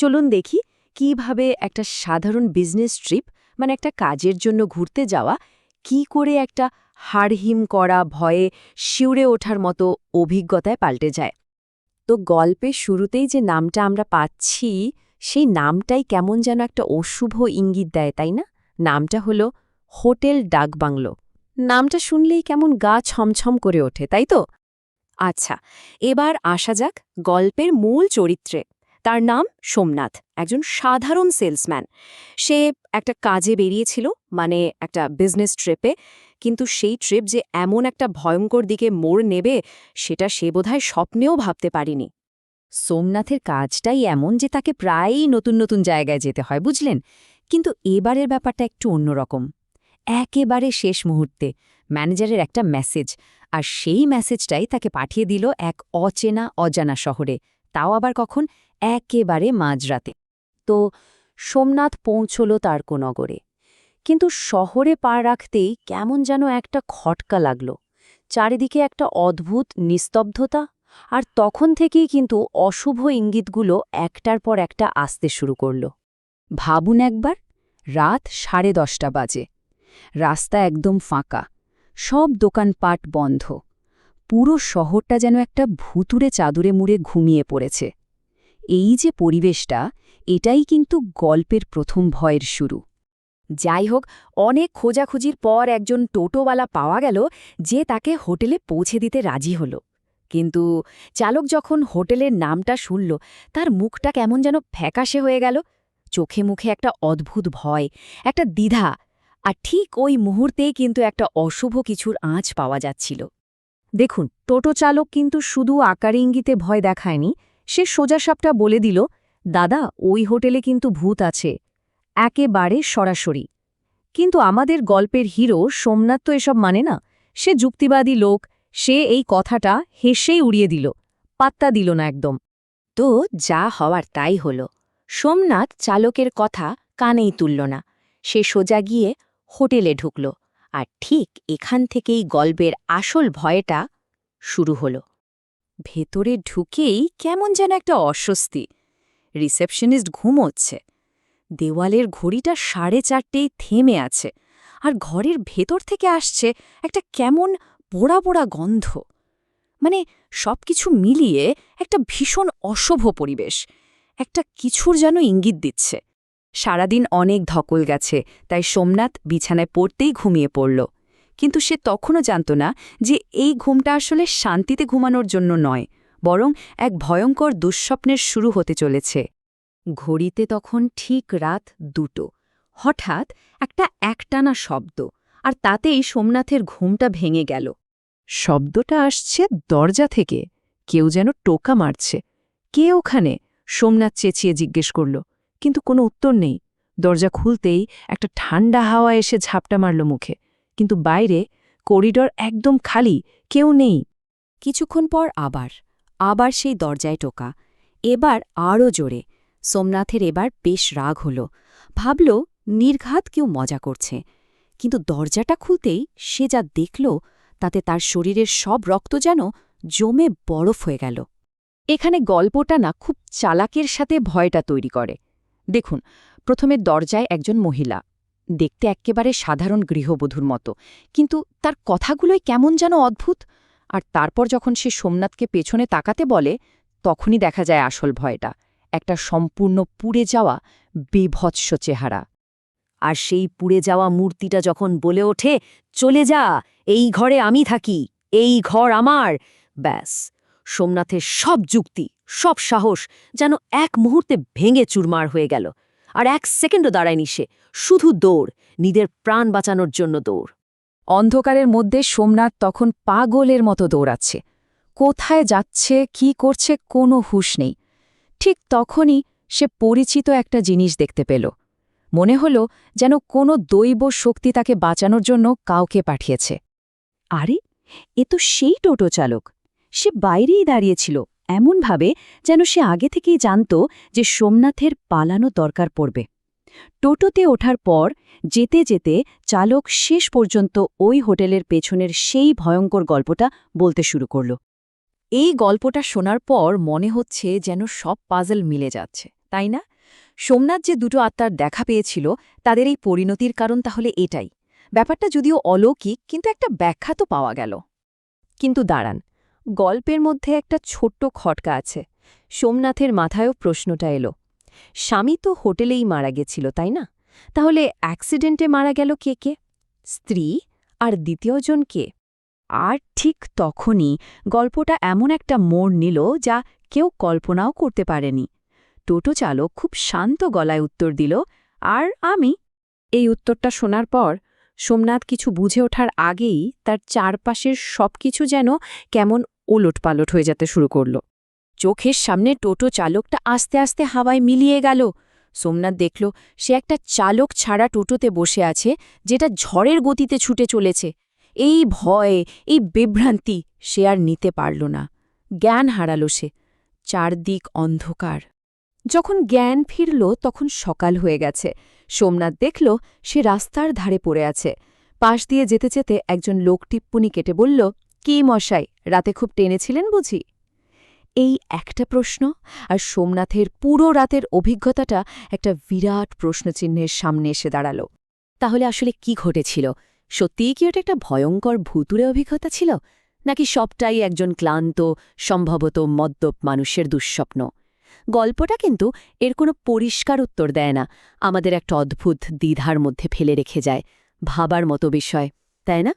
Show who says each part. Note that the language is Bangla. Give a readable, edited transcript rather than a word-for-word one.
Speaker 1: চলুন দেখি কিভাবে একটা সাধারণ বিজনেস ট্রিপ মানে একটা কাজের জন্য ঘুরতে যাওয়া কি করে একটা হাড়হিম করা ভয়ে শিউরে ওঠার মতো অভিজ্ঞতায় পাল্টে যায়। তো গল্পের শুরুতেই যে নামটা আমরা পাচ্ছি সেই নামটাই কেমন যেন একটা অশুভ ইঙ্গিত দেয়, তাই না? নামটা হলো হোটেল ডাকবাংলো। নামটা শুনলেই কেমন গা ছমছম করে ওঠে, তাই তো? আচ্ছা, এবার আসা যাক গল্পের মূল চরিত্রে। তার নাম সোমনাথ, একজন সাধারণ সেলসম্যান। সে একটা কাজে বেরিয়েছিল, মানে একটা বিজনেস ট্রিপে, কিন্তু সেই ট্রিপ যে এমন একটা ভয়ঙ্কর দিকে মোড় নেবে সেটা সে বোধহয় স্বপ্নেও ভাবতে পারিনি। সোমনাথের কাজটাই এমন যে তাকে প্রায়ই নতুন নতুন জায়গায় যেতে হয়, বুঝলেন? কিন্তু এবারের ব্যাপারটা একটু অন্যরকম। একেবারে শেষ মুহূর্তে ম্যানেজারের একটা মেসেজ, আর সেই মেসেজটাই তাকে পাঠিয়ে দিল এক অচেনা অজানা শহরে, তাও আবার কখন? একেবারে মাঝরাতে। তো সোমনাথ পৌঁছল তার্কনগরে। কিন্তু শহরে পা রাখতেই কেমন যেন একটা খটকা লাগল। চারিদিকে একটা অদ্ভুত নিস্তব্ধতা, আর তখন থেকেই কিন্তু অশুভ ইঙ্গিতগুলো একটার পর একটা আসতে শুরু করল। ভাবুন একবার, রাত 10:30 বাজে, রাস্তা একদম ফাঁকা, সব দোকানপাট বন্ধ, পুরো শহরটা যেন একটা ভুতুরে চাদরে মুড়ে ঘুমিয়ে পড়েছে। এই যে পরিবেশটা, এটাই কিন্তু গল্পের প্রথম ভয়ের শুরু। যাই হোক, অনেক খোঁজাখুঁজির পর একজন টোটোওয়ালা পাওয়া গেল যে তাকে হোটেলে পৌঁছে দিতে রাজি হল। কিন্তু চালক যখন হোটেলের নামটা শুনল, তার মুখটা কেমন যেন ফ্যাকাশে হয়ে গেল। চোখে মুখে একটা অদ্ভুত ভয়, একটা দ্বিধা, আর ঠিক ওই মুহূর্তেই কিন্তু একটা অশুভ কিছুর আঁচ পাওয়া যাচ্ছিল। দেখুন, টোটো চালক কিন্তু শুধু আকার ইঙ্গিতে ভয় দেখায়নি, সে সোজাসাপটা বলে দিল, দাদা, ওই হোটেলে কিন্তু ভূত আছে, একেবারে সরাসরি। কিন্তু আমাদের গল্পের হিরো সোমনাথ তো এসব মানে না। সে যুক্তিবাদী লোক, সে এই কথাটা হেসেই উড়িয়ে দিল, পাত্তা দিল না একদম। তো যা হওয়ার তাই হল। সোমনাথ চালকের কথা কানেই তুলল না। সে সোজা গিয়ে হোটেলে ঢুকল। আর ঠিক এখান থেকেই গল্পের আসল ভয়টা শুরু হল। ভেতরে ঢুকেই কেমন যেন একটা অস্বস্তি। রিসেপশনিস্ট ঘুমোচ্ছে, দেওয়ালের ঘড়িটা 4:30 থেমে আছে, আর ঘরের ভেতর থেকে আসছে একটা কেমন পোড়া পোড়া গন্ধ। মানে সবকিছু মিলিয়ে একটা ভীষণ অশুভ পরিবেশ, একটা কিছুর যেন ইঙ্গিত দিচ্ছে। সারাদিন অনেক ধকল গেছে, তাই সোমনাথ বিছানায় পড়তেই ঘুমিয়ে পড়ল। কিন্তু সে তখনও জানত না যে এই ঘুমটা আসলে শান্তিতে ঘুমানোর জন্য নয়, বরং এক ভয়ঙ্কর দুঃস্বপ্নের শুরু হতে চলেছে। ঘড়িতে তখন ঠিক রাত 2টো। হঠাৎ একটা একটানা শব্দ, আর তাতেই সোমনাথের ঘুমটা ভেঙে গেল। শব্দটা আসছে দরজা থেকে, কেউ যেন টোকা মারছে। কে ওখানে? সোমনাথ চেঁচিয়ে জিজ্ঞেস করল, কিন্তু কোনো উত্তর নেই। দরজা খুলতেই একটা ঠান্ডা হাওয়া এসে ঝাপটা মারল মুখে, কিন্তু বাইরে করিডর একদম খালি, কেউ নেই। কিছুক্ষণ পর আবার সেই দরজায় টোকা, এবার আরও জোরে। সোমনাথের এবার বেশ রাগ হল, ভাবল নির্ঘাত কেউ মজা করছে। কিন্তু দরজাটা খুলতেই সে যা দেখল, তাতে তার শরীরের সব রক্ত যেন জমে বরফ হয়ে গেল। এখানে গল্পটা না খুব চালাকের সাথে ভয়টা তৈরি করে। দেখুন, প্রথমে দরজায় একজন মহিলা, দেখতে এক্কেবারে সাধারণ গৃহবধূর মতো, কিন্তু তার কথাগুলোই কেমন যেন অদ্ভুত। আর তারপর যখন সে সোমনাথকে পেছনে তাকাতে বলে, তখনই দেখা যায় আসল ভয়টা, একটা সম্পূর্ণ পুড়ে যাওয়া বীভৎস চেহারা। আর সেই পুড়ে যাওয়া মূর্তিটা যখন বলে ওঠে, চলে যা, এই ঘরে আমি থাকি, এই ঘর আমার, ব্যাস, সোমনাথের সব যুক্তি, সব সাহস যেন এক মুহূর্তে ভেঙে চুরমার হয়ে গেল। আর 1 সেকেন্ডও দাঁড়ায়নি সে, শুধু দৌড়, নিজের প্রাণ বাঁচানোর জন্য দৌড়। অন্ধকারের মধ্যে সোমনাথ তখন পাগলের মতো দৌড়াচ্ছে। কোথায় যাচ্ছে, কি করছে, কোনো হুঁশ নেই। ঠিক তখনই সে পরিচিত একটা জিনিস দেখতে পেল। মনে হল যেন কোনো দৈব শক্তি তাকে বাঁচানোর জন্য কাউকে পাঠিয়েছে। আরে, এ তো সেই টোটো চালক। সে বাইরেই দাঁড়িয়েছিল, এমনভাবে যেন সে আগে থেকেই জানত যে সোমনাথের পালানো দরকার পড়বে। টোটোতে ওঠার পর যেতে যেতে চালক শেষ পর্যন্ত ওই হোটেলের পেছনের সেই ভয়ঙ্কর গল্পটা বলতে শুরু করল। এই গল্পটা শোনার পর মনে হচ্ছে যেন সব পাজল মিলে যাচ্ছে, তাই না? সোমনাথ যে দুটো আত্মার দেখা পেয়েছিল তাদের এই পরিণতির কারণ তাহলে এটাই। ব্যাপারটা যদিও অলৌকিক, কিন্তু একটা ব্যাখ্যা তো পাওয়া গেল। কিন্তু দাঁড়ান, গল্পের মধ্যে একটা ছোট্ট খটকা আছে। সোমনাথের মাথায়ও প্রশ্নটা এলো, স্বামী তো হোটেলেই মারা গেছিল, তাই না? তাহলে অ্যাক্সিডেন্টে মারা গেল কে কে? স্ত্রী আর দ্বিতীয়জন কে? আর ঠিক তখনই গল্পটা এমন একটা মোড় নিল যা কেউ কল্পনাও করতে পারেনি। টোটো চালক খুব শান্ত গলায় উত্তর দিল, আর আমি। এই উত্তরটা শোনার পর সোমনাথ কিছু বুঝে ওঠার আগেই তার চারপাশের সবকিছু যেন কেমন ওলটপালট হয়ে যেতে শুরু করল। চোখের সামনে টোটো চালকটা আস্তে আস্তে হাওয়ায় মিলিয়ে গেল। সোমনাথ দেখল সে একটা চালক ছাড়া টোটোতে বসে আছে, যেটা ঝড়ের গতিতে ছুটে চলেছে। এই ভয়, এই বিভ্রান্তি সে আর নিতে পারল না। জ্ঞান হারালো সে। চারদিক অন্ধকার। যখন জ্ঞান ফিরল তখন সকাল হয়ে গেছে। সোমনাথ দেখল সে রাস্তার ধারে পড়ে আছে। পাশ দিয়ে যেতে যেতে একজন লোক টিপ্পনি কেটে বলল, কি মশাই, রাতে খুব টেনেছিলেন বুঝি? এই একটা প্রশ্ন আর সোমনাথের পুরো রাতের অভিজ্ঞতাটা একটা বিরাট প্রশ্নচিহ্নের সামনে এসে দাঁড়াল। তাহলে আসলে কি ঘটেছিল? সত্যিই কি ওটা একটা ভয়ঙ্কর ভুতুড়ে অভিজ্ঞতা ছিল, নাকি সবটাই একজন ক্লান্ত, সম্ভবত মদ্যপ মানুষের দুঃস্বপ্ন? গল্পটা কিন্তু এর কোনো পরিষ্কার উত্তর দেয় না, আমাদের একটা অদ্ভুত দ্বিধার মধ্যে ফেলে রেখে যায়। ভাবার মতো বিষয়, তাই না?